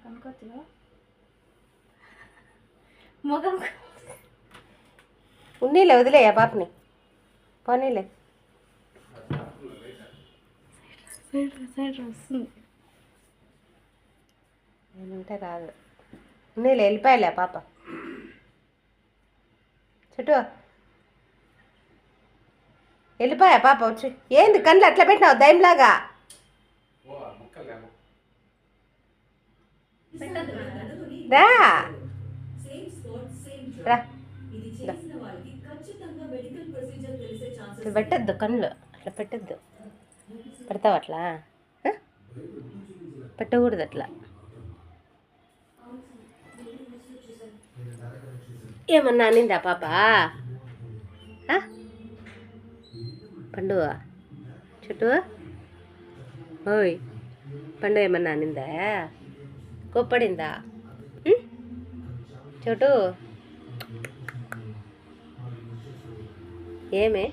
కనుకోవచ్చు ముఖం ఉన్నీలే వదిలేయా పాపని పోనీలే వస్తుంది నేనుంటే రాదు ఉన్నీలే వెళ్ళిపోయాలే పాప చుట్టూ వెళ్ళిపోయా పాప వచ్చి ఏంది కళ్ళు అట్లా పెట్టినావు దయంలాగా రా రా పెట్టద్దు కళ్ళు అట్లా పెట్టద్దు పెడతావు అట్లా పెట్టకూడదు అట్లా ఏమన్నా అనిందా పాప పండు చుట్టూ ఓయ్ పండు ఏమన్నా అనిందా కోప్పడిందా చోటు ఏమే